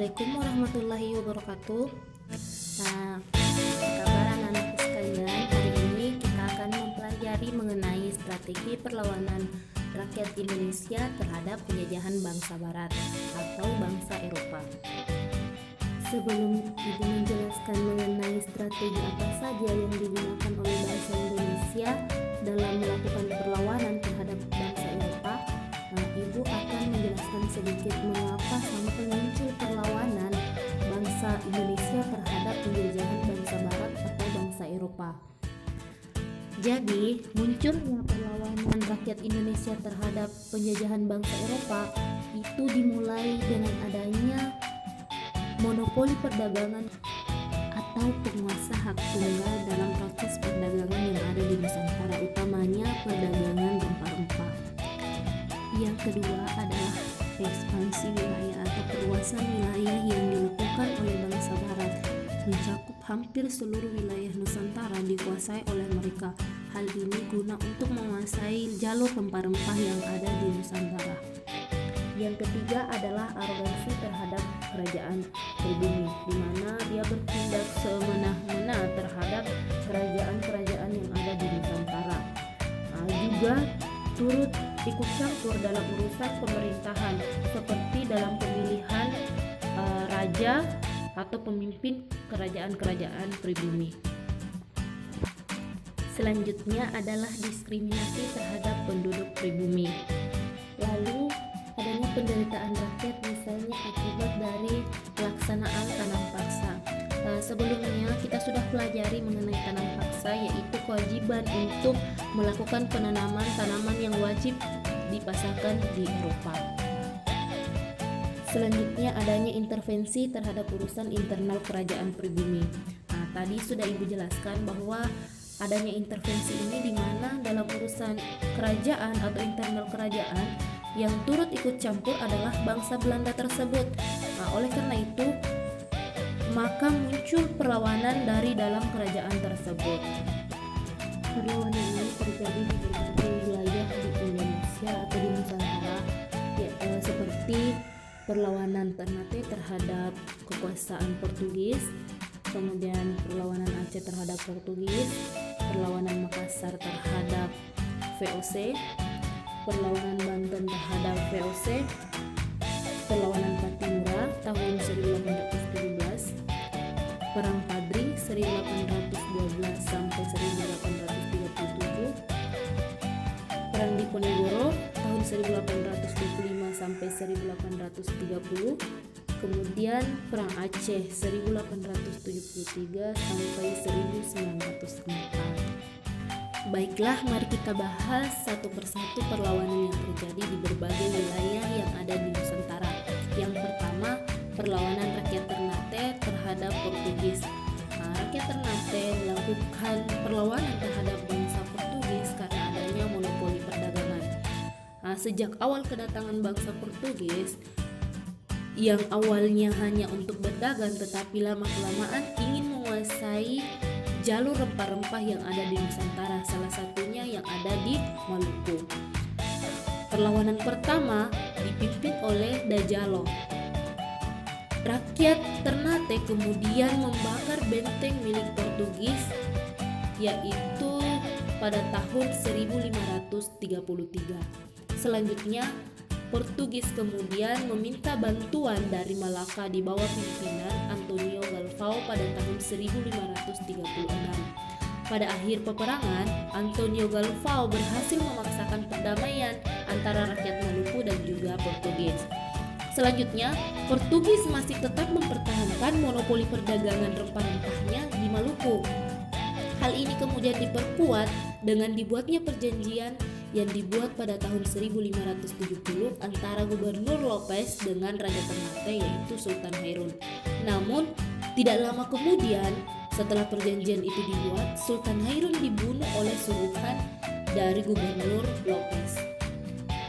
Assalamualaikum warahmatullahi wabarakatuh. Nah, apa kabar anak-anakku sekalian? Hari ini kita akan mempelajari mengenai strategi perlawanan rakyat Indonesia terhadap penjajahan bangsa Barat atau bangsa Eropa. Sebelum Ibu menjelaskan mengenai strategi apa saja yang digunakan oleh bangsa Indonesia dalam melakukan perlawanan terhadap bangsa Eropa, Ibu akan menjelaskan sedikit mengapa sampai muncul perlawanan bangsa Indonesia terhadap penjajahan bangsa Barat atau bangsa Eropa. Jadi, munculnya perlawanan rakyat Indonesia terhadap penjajahan bangsa Eropa itu dimulai dengan adanya monopoli perdagangan atau penguasa hak tunggal dalam proses perdagangan yang ada di Nusantara, utamanya perdagangan rempah-rempah. Yang kedua adalah ekspansi wilayah atau perluasan wilayah yang dilakukan oleh bangsa Barat, mencakup hampir seluruh wilayah Nusantara dikuasai oleh mereka. Hal ini guna untuk menguasai jalur rempah-rempah yang ada di Nusantara. Yang ketiga adalah arogansi terhadap kerajaan pribumi, di mana dia bertindak semena-mena terhadap kerajaan-kerajaan yang ada di Nusantara. Juga turut ikut campur dalam urusan pemerintahan, seperti dalam pemilihan raja atau pemimpin kerajaan-kerajaan pribumi. Selanjutnya adalah diskriminasi terhadap penduduk pribumi. Lalu adanya penderitaan rakyat misalnya akibat dari pelaksanaan tanam paksa. Sebelumnya kita sudah pelajari mengenai tanam paksa, yaitu kewajiban untuk melakukan penanaman tanaman yang wajib dipasarkan di Eropa. Selanjutnya adanya intervensi terhadap urusan internal kerajaan pribumi. Tadi sudah Ibu jelaskan bahwa adanya intervensi ini di mana dalam urusan kerajaan atau internal kerajaan yang turut ikut campur adalah bangsa Belanda tersebut. Oleh karena itu, maka muncul perlawanan dari dalam kerajaan tersebut. Perlawanan ini terjadi di berbagai wilayah di Indonesia atau di Nusantara, seperti perlawanan Ternate terhadap kekuasaan Portugis, kemudian perlawanan Aceh terhadap Portugis, perlawanan Makassar terhadap VOC, perlawanan Banten terhadap VOC, perlawanan Patimura tahun 1817, Perang Padri 1812 sampai 1837, Perang Diponegoro tahun 1825 sampai 1830, kemudian Perang Aceh 1873 sampai 1904. Baiklah, mari kita bahas satu persatu perlawanan yang terjadi di berbagai wilayah yang ada di Nusantara. Yang pertama, perlawanan rakyat Ternate terhadap Portugis. Rakyat Ternate melakukan perlawanan terhadap bangsa Portugis karena adanya monopoli perdagangan. Sejak awal kedatangan bangsa Portugis, yang awalnya hanya untuk berdagang tetapi lama-kelamaan ingin menguasai jalur rempah-rempah yang ada di Nusantara, salah satunya yang ada di Maluku. Perlawanan pertama dipimpin oleh Dajalo. Rakyat Ternate kemudian membakar benteng milik Portugis, yaitu pada tahun 1533. Selanjutnya, Portugis kemudian meminta bantuan dari Malaka di bawah pimpinan Antonio Galvão pada tahun 1536. Pada akhir peperangan, Antonio Galvão berhasil memaksakan perdamaian antara rakyat Maluku dan juga Portugis. Selanjutnya, Portugis masih tetap mempertahankan monopoli perdagangan rempah-rempahnya di Maluku. Hal ini kemudian diperkuat dengan dibuatnya perjanjian yang dibuat pada tahun 1570 antara Gubernur Lopez dengan Raja Ternate, yaitu Sultan Hairun. Namun, tidak lama kemudian setelah perjanjian itu dibuat, Sultan Hairun dibunuh oleh suruhan dari Gubernur Lopez.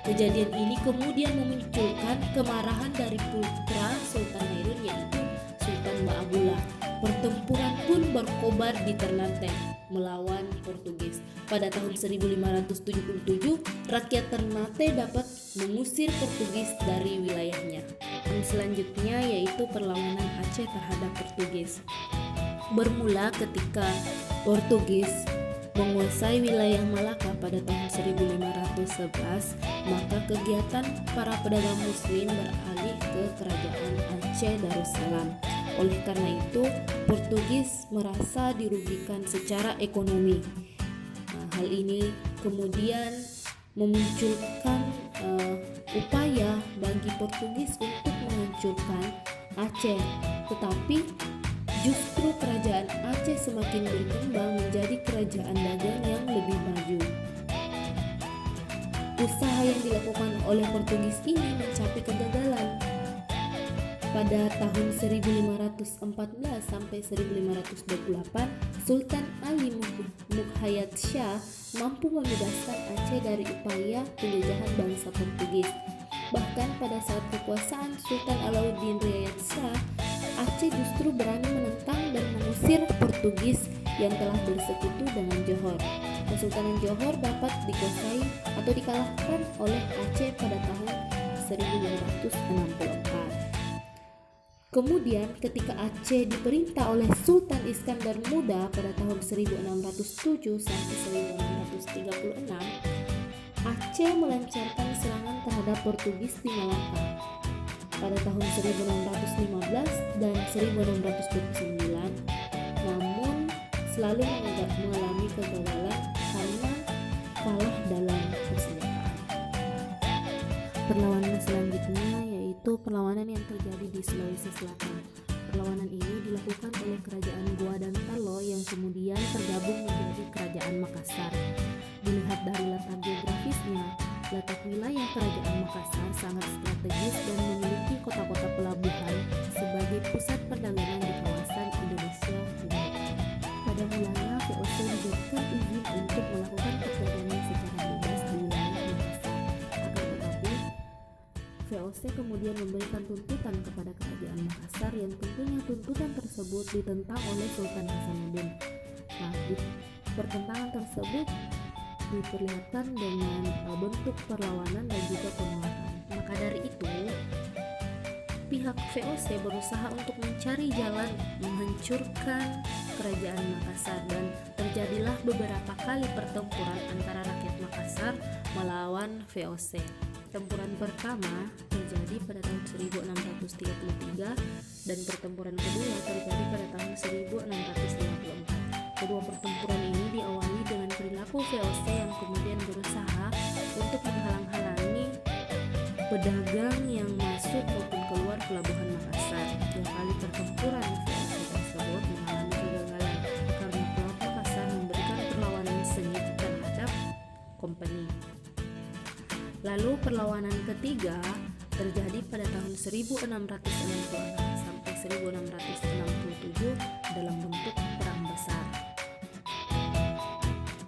Kejadian ini kemudian memunculkan kemarahan dari putra Sultan Hairun, yaitu Sultan Ba'abullah. Pertempuran pun berkobar di Ternate melawan Portugis. Pada tahun 1577, rakyat Ternate dapat mengusir Portugis dari wilayahnya. Dan selanjutnya yaitu perlawanan Aceh terhadap Portugis. Bermula ketika Portugis menguasai wilayah Malaka pada tahun 1511, maka kegiatan para pedagang muslim beralih ke kerajaan Aceh Darussalam. Oleh karena itu, Portugis merasa dirugikan secara ekonomi. Hal ini kemudian memunculkan upaya bagi Portugis untuk menghancurkan Aceh, tetapi justru kerajaan Aceh semakin berkembang menjadi kerajaan dagang yang lebih maju. Usaha yang dilakukan oleh Portugis ini mencapai kegagalan. Pada tahun 1514 sampai 1528, Sultan Ali Mukhayat Shah mampu membebaskan Aceh dari upaya penjajahan bangsa Portugis. Bahkan pada saat kekuasaan Sultan Alauddin Riayat Shah, Aceh justru berani menentang dan mengusir Portugis yang telah bersekutu dengan Johor. Kesultanan Johor dapat dikuasai atau dikalahkan oleh Aceh pada tahun 1564. Kemudian ketika Aceh diperintah oleh Sultan Iskandar Muda pada tahun 1607 sampai 1636, Aceh melancarkan serangan terhadap Portugis di Malaka. Pada tahun 1615 dan 1629, namun selalu mengalami kegagalan karena kalah dalam persenjataan. Perlawanan selanjutnya yaitu perlawanan yang terjadi di Sulawesi Selatan. Perlawanan ini dilakukan oleh kerajaan Goa dan Talo yang kemudian tergabung menjadi kerajaan Makassar. Dilihat dari letak geografisnya, letak wilayah kerajaan Makassar sangat strategis dan memiliki kota-kota pelabuhan sebagai pusat perdagangan di kawasan Indonesia Timur. Pada mulanya VOC diberikan izin untuk melakukan perdagangan secara bebas di wilayah Makassar. Akan tetapi, VOC kemudian memberikan tuntutan kepada kerajaan Makassar yang tentunya tuntutan tersebut ditentang oleh Sultan Hasanuddin. Nah, pertentangan tersebut diperlihatkan dengan bentuk perlawanan dan juga penolakan. Maka dari itu, pihak VOC berusaha untuk mencari jalan menghancurkan kerajaan Makassar dan terjadilah beberapa kali pertempuran antara rakyat Makassar melawan VOC. Pertempuran pertama terjadi pada tahun 1633 dan pertempuran kedua terjadi pada tahun 1654. Kedua pertempuran ini diawali dengan perilaku VOC yang kemudian berusaha untuk menghalang-halangi pedagang yang masuk maupun keluar pelabuhan Makassar. Dua kali pertempuran VOC tersebut mengalami kegagalan karena pelaku Makassar memberikan perlawanan sengit terhadap company. Lalu perlawanan ketiga terjadi pada tahun 1666 sampai 1667 dalam bentuk perang besar.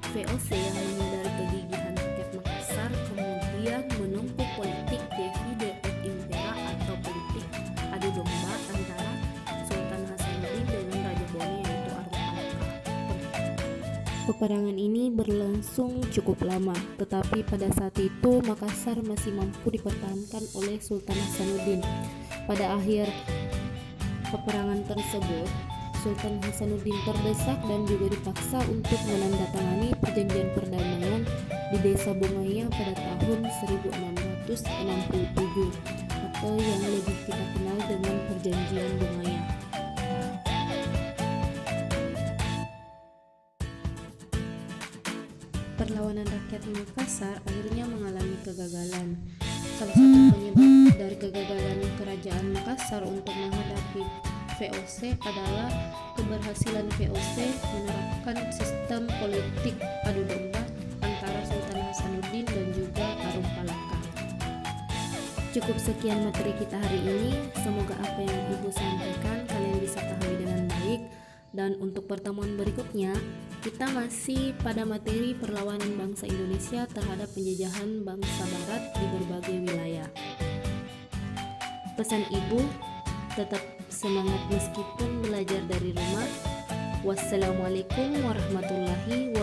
VOC yang menyadari kegigihan rakyat Makassar kemudian menempuh politik divide et impera atau politik adu domba antara Sultan Hasanuddin dengan Raja Bone yaitu Arum Alka. Peperangan ini berlangsung cukup lama, tetapi pada saat itu Makassar masih mampu dipertahankan oleh Sultan Hasanuddin. Pada akhir peperangan tersebut, Sultan Hasanuddin terdesak dan juga dipaksa untuk menandatangani perjanjian perdamaian di Desa Bungaya pada tahun 1667 atau yang lebih kita kenal dengan Perjanjian Bungaya. Perlawanan rakyat Makassar akhirnya mengalami kegagalan. Salah satu penyebab dari kegagalan kerajaan Makassar untuk menghadapi VOC adalah keberhasilan VOC menerapkan sistem politik adu domba antara Sultan Hasanuddin dan juga Arum Alka. Cukup sekian materi kita hari ini. Semoga apa yang Ibu sampaikan kalian bisa pahami dengan baik. Dan untuk pertemuan berikutnya, kita masih pada materi perlawanan bangsa Indonesia terhadap penjajahan bangsa Barat di berbagai wilayah. Pesan Ibu, tetap semangat meskipun belajar dari rumah. Wassalamualaikum warahmatullahi wabarakatuh.